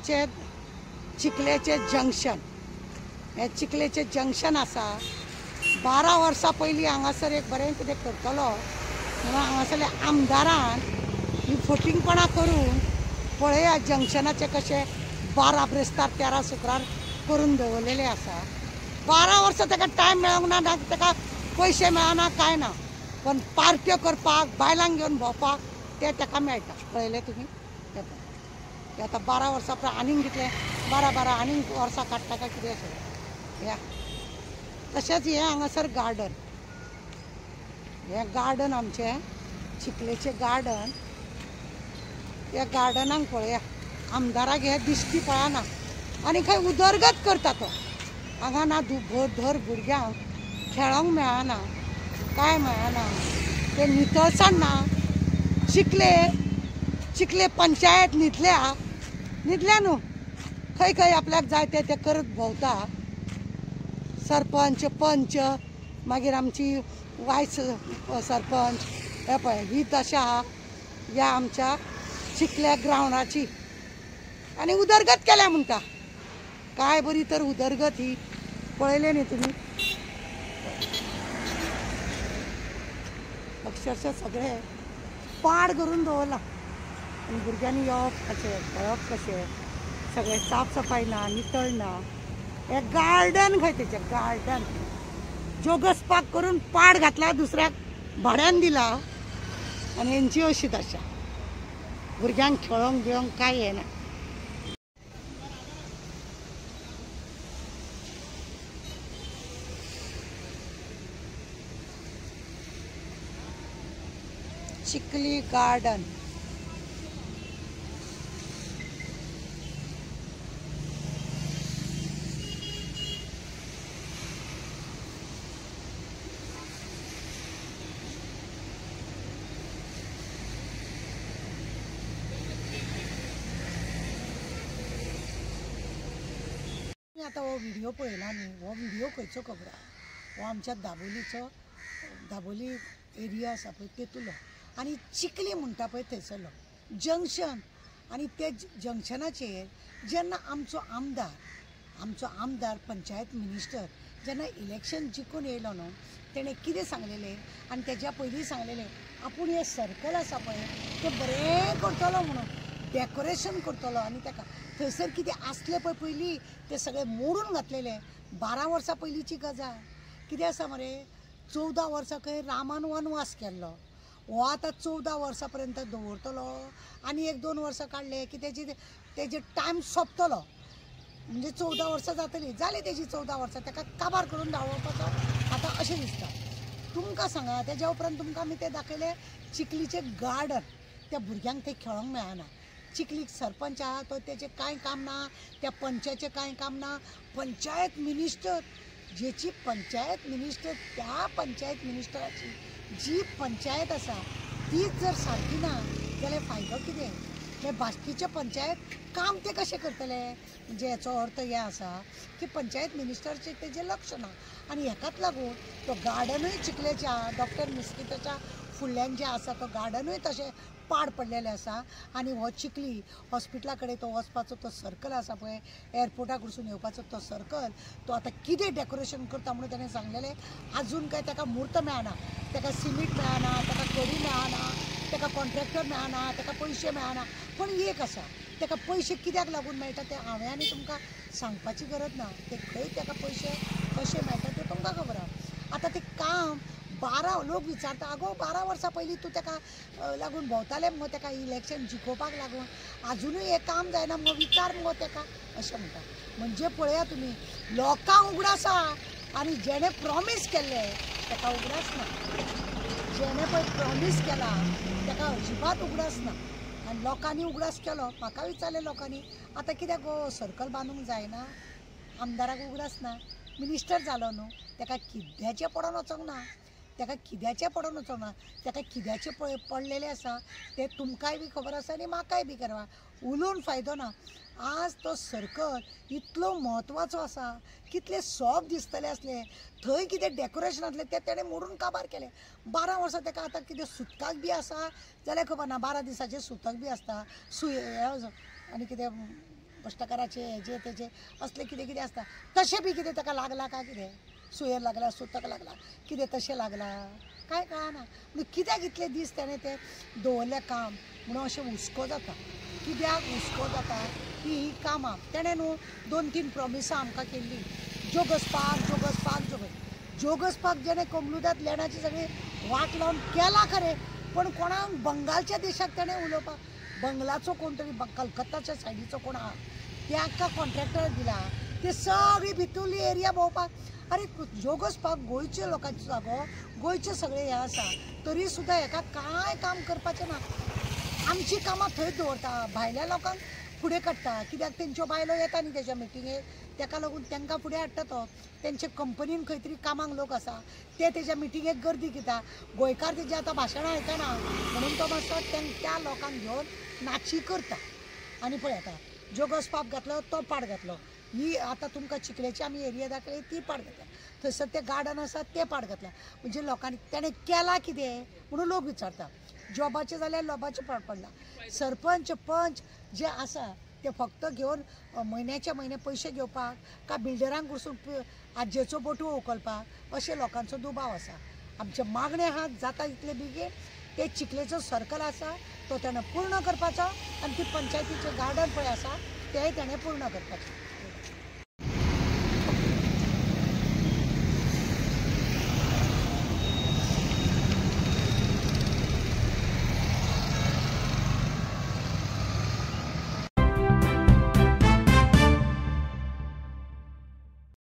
चिखलेचे junction, हे चिखलेचे junction आसा 12 वर्सां पयलीं हांगासर एक बरें कितें करतलो म्हणून हांगासरल्या आमदारान ही फटींगपणां करून पळया जंक्शनाचे कशे 12 ब्रेस्तार 13 शुक्रार करून दवरलेले आसा। 12 वर्सां ताका टायम मेळोंक ना, ताका पयशे मेळना काय ना, पण पार्ट्यो करपाक बायलांक घेवन भोंवपाक ते ताका मेळटा। कळयलें तुमी? ते आतां 12 वर्सां उपरांत आनीक कितले 12 आनीक वर्सां काडटा काय कितें अशें या। तशेंच हें हांगासर गार्डन, हें गार्डन आमचें चिखलेचें गार्डन। त्या गार्डनाक पळया आमदाराक हे दिश्टी पळना आनी खंय उदरगत करता तो। हांगा ना धर भुरग्यांक खेळोंक मेळना, काय मेळना, ते नितळसाण ना। चिखले पंचायत न्हिदल्या न्हू, खंय खंय आपल्याक जाय ते करत भोंवता। सरपंच पंच मागीर आमची वायस सरपंच हे पळय ही दशा ह्या आमच्या चिखल्या ग्रावंडाची आनी उदरगत केल्या म्हणटा। काय बरी तर उदरगत ही, पळयलें न्ही तुमी? अक्षरशः सगळे पाड करून दवरला आनी भुरग्यांनी येवप कशें खेळप कशें, सगळे साफ सफाई ना, नितळ ना। हे गार्डन खंय तेचें गार्डन जोगसपाक करून पाड घातला, दुसऱ्याक भाड्यान दिला आनी हेंची अशी दशा। भुरग्यांक खेळोंक बिळोंक काय हें ना। चिखली गार्डन आता हो व्हिडिओ पळयला न्ही, हो व्हिडिओ खंयचो खबर आहा? हो आमच्या दाबोली एरिया आसा पळय तेतुलो आनी चिखली म्हणटा पळय थंयसरलो जंक्शन। आनी ते जंक्शनाचेर जेन्ना आमचो आमदार पंचायत मिनिस्टर जेन्ना इलेक्शन जिखून येयलो न्हू, तेणें कितें सांगलेलें आनी तेज्या पयलीं सांगलेलें आपूण हें सर्कल आसा पळय तें बरें करतलो म्हणून, डेकोरेशन करतलो आनी ताका थंयसर कितें आसलें पळय पयलीं तें सगळें मोडून घातलेलें। 12 वर्सां पयलींची गजाल। कितें आसा मरे 14 वर्सां खंय रामान वनवास केल्लो, हो आतां 14 वर्सां पर्यंत दवरतलो आनी 1-2 वर्सां काडले की तेजे टायम सोंपतलो, म्हणजे 14 वर्सां जातलीं, जाली तेजी 14 वर्सां, ताका काबार करून धांवपाचो आतां अशें दिसता। तुमकां सांगा तेज्या उपरांत तुमकां आमी तें दाखयलें चिखलीचें गार्डन, त्या भुरग्यांक थंय खेळोंक मेळना। चिखलीक सरपंच आहा तो तेजें कांय काम ना, त्या पंचाचें कांय काम ना। पंचायत मिनिस्टर जेची पंचायत मिनिस्टर, त्या पंचायत मिनिस्टराची जी पंचायत आसा तीच जर सारकी ना जाल्यार फायदो कितें? हे बाकीचे पंचायत काम ते कशें करतले? म्हणजे हेचो अर्थ हे आसा की पंचायत मिनिस्टरचें तेजें लक्ष ना आनी हेकाच लागून तो गार्डनूय चिखलेच्या डॉक्टर मिस्किताच्या फुडल्यान जें आसा तो गार्डनूय तशें पाड पडलेलें आसा। आनी हो चिखली हॉस्पिटला कडेन तो वचपाचो तो सर्कल आसा पळय, एअरपोर्टाक वचून येवपाचो तो सर्कल, तो आतां कितें डेकोरेशन करता म्हणून ताणें सांगलेलें आजून काय ताका म्हूर्त मेळना, ताका सिमीट मेळना, ताका कडी मेळना, ताका कॉन्ट्रॅक्टर मेळना, ताका पयशे मेळना। पण एक आसा, ताका पयशे कित्याक लागून मेळटा तें हांवें आनी तुमकां सांगपाची गरज ना। ते खंय ताका पयशे कशे मेळटा तें तुमकां खबर आहा। आतां तें काम 12 लोक विचारता, आगो 12 वर्सां पयलीं तूं ताका लागून भोंवतालें मगो, ताका इलेक्शन जिखोवपाक लागून, आजुनूय हें काम जायना मगो, विचार मगो ताका, अशें म्हणटा। म्हणजे पळया तुमी, लोकांक उगडास आहा आनी जेणें प्रॉमीस केल्लें ताका उगडास ना। जेणें पळय प्रॉमीस केला ताका अजिबात उगडास ना आनी लोकांनी उगडास केलो। म्हाका विचारलें लोकांनी आतां कित्याक गो सर्कल बांदूंक जायना, आमदाराक उगडास ना, मिनिस्टर जालो न्हू, ताका किद्याचें पडोन वचोंक ना, ताका किद्याचें पडोन वचोंक ना, ताका किद्याचें पडलेलें आसा तें तुमकांय बी खबर आसा आनी म्हाकाय बी खबर आसा। उलोवन फायदो ना। आज तो सर्कल इतलो म्हत्वाचो आसा, कितले सोब दिसतले आसले, थंय कितें डेकोरेशन आसलें तें तेणें मोडून काबार केलें। 12 वर्सां ताका आतां कितें सुतकाक बी आसा जाल्यार खबर ना, 12 दिसाचें सुतक बी आसता, आनी कितें भ्रष्टाचाराचे हेजे तेजे असले कितें कितें आसता तशें बी कितें ताका लागला काय कितें सुयेर लागला सुतक लागला कितें तशें लागला काय कळना म्हणजे कित्याक इतले दीस ताणें तें दवरलें काम म्हणून अशें हुस्को जाता कित्याक हुस्को जाता की ही कामां ताणें न्हू 2-3 प्रॉमिसां आमकां केल्ली जोगसपाक जोगसपाक जेणें कमलुदात लँडाची सगळी वाट लावन केला खरें पण कोणाक बंगालच्या देशाक ताणें उलोवपाक बंगलाचो कोण तरी कलकत्ताच्या सायडीचो कोण आहा ताका कॉन्ट्रॅक्टर दिला ते सगळी भितरली एरिया भोंवपाक अरे जोगसपाक गोंयचे लोकांचो जागो गोंयचे सगळे हे आसा तरी सुद्दां हेका कांय काम करपाचें ना आमची कामां थंय दवरता भायल्या लोकांक फुडें काडटा कित्याक तेंच्यो बायलो येता न्ही तेज्या मिटिंगेक ताका लागून तांकां फुडें हाडटा तो तेंचे कंपनीन खंय तरी कामाक लोक आसा ते तेज्या मिटिंगेक गर्दी घेता गोंयकार तेजें आतां भाशणां आयकना म्हणून तो मातसो त्या लोकांक घेवन नाची करता आनी पळय आतां जोगसपाक घातलो तो पाड घातलो ही आतां तुमकां चिखलेची आमी एरिया दाखयली ती पाड घातल्या थंयसर तें गार्डन आसा तें पाड घातल्या म्हणजे लोकांनी ताणें केलां कितें म्हणून लोक विचारता जॉबाचें जाल्यार लोबाचें पाड पडला सरपंच पंच जे आसा ते फक्त घेवन म्हयन्याचे म्हयने पयशे घेवपाक काय बिल्डरांक वचून आज्जेचो बोटू उखलपाक अशें लोकांचो दुबाव आसा आमचे मागणे आहा जाता इतले बेगीन ते चिखलेचो सर्कल आसा तो ताणें पूर्ण करपाचो आनी ती पंचायतीचें गार्डन पळय आसा तेंय ताणें पूर्ण करपाचें